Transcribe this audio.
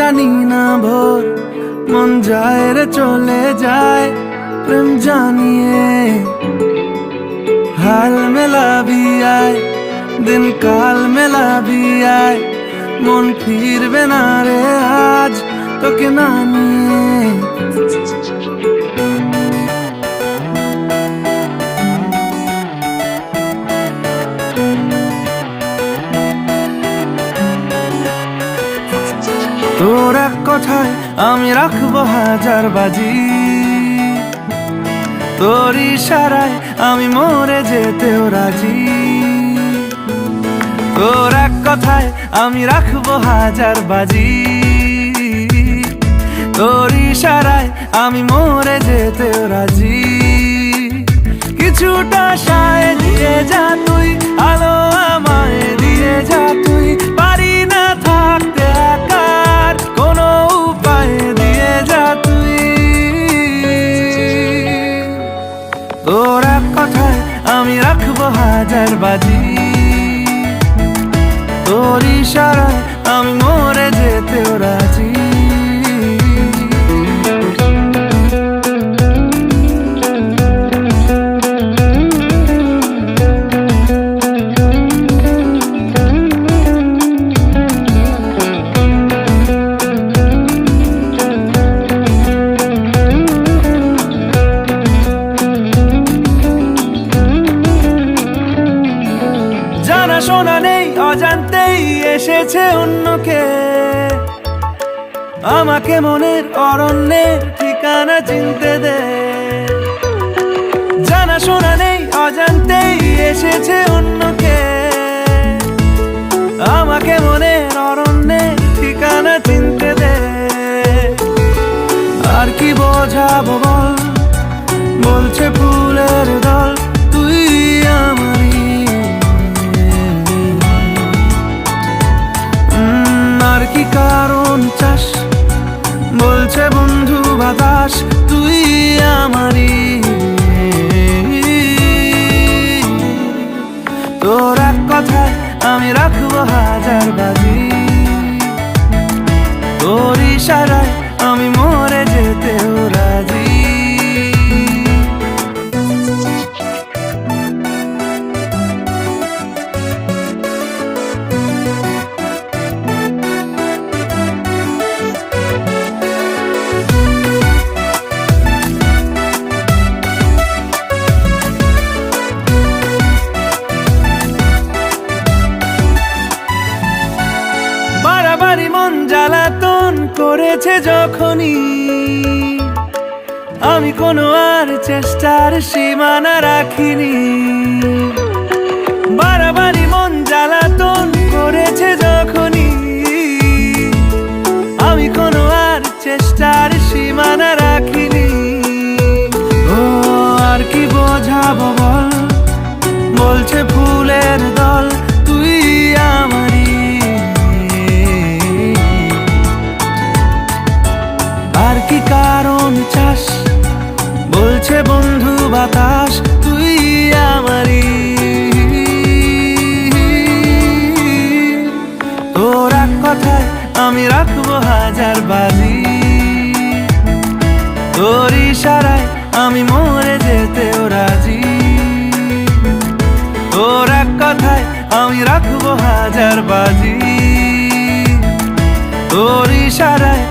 জানি না ভোর মন যায় রে চলে যায় প্রেম জানিয়ে हाल मिला भी आए दिन काल मिला भी आए मन फिर बिना रे आज तो के नानिए তোর এক কথায় আমি রাখবো হাজার বাজি তোর ইশারায় আমি মরে যেতেও রাজি তোর এক কথায় আমি রাখবো হাজার বাজি তোর ইশারায় আমি মরে যেতেও রাজি কিছুটা সায় দিয়ে যা তুই আলো আমায় দিয়ে যা তুই পারি না থাকতে একার কোনো উপায় দিয়ে যা তুই তোর এক কথায় আমি রাখবো হাজার বাজি তোর ইশারায় আমি মরে যেতেও রাজি শোনা নেই অজান্তেই এসেছে অন্যকে আমাকে মনের অরণ্যের ঠিকানা চিনতে দে জানা শোনা নেই অজান্তেই এসেছে অন্যকে আমাকে মনের অরণ্যের ঠিকানা চিনতে দে আর কি বোঝাবো বল বলছে ফুলের দল তুই আমারই কি কারণ চাস বলছে বন্ধু বাতাস তুই আমারই তোর এক কথায় আমি রাখবো হাজার বাজি তোর ইশারায় আমি মরে যেতেও রাজি বাড়াবাড়ি মন জ্বালাতন করেছে যখনই আমি কোনো আর চেষ্টার সীমানা রাখিনি বাড়াবাড়ি মন জ্বালাতন করেছে যখনই আমি কোনো আর চেষ্টার সীমানা রাখিনি ও আর কি বোঝাবো বল বলছে ফুলের দল তুই আমারই আর কি কারণ চাস বলছে বন্ধু বাতাস তুই আমারই তোর এক কথায় আমি রাখবো হাজার বাজি তোর ইশারায় আমি মরে যেতেও রাজি তোর এক কথায় আমি রাখবো হাজার বাজি তোর ইশারায়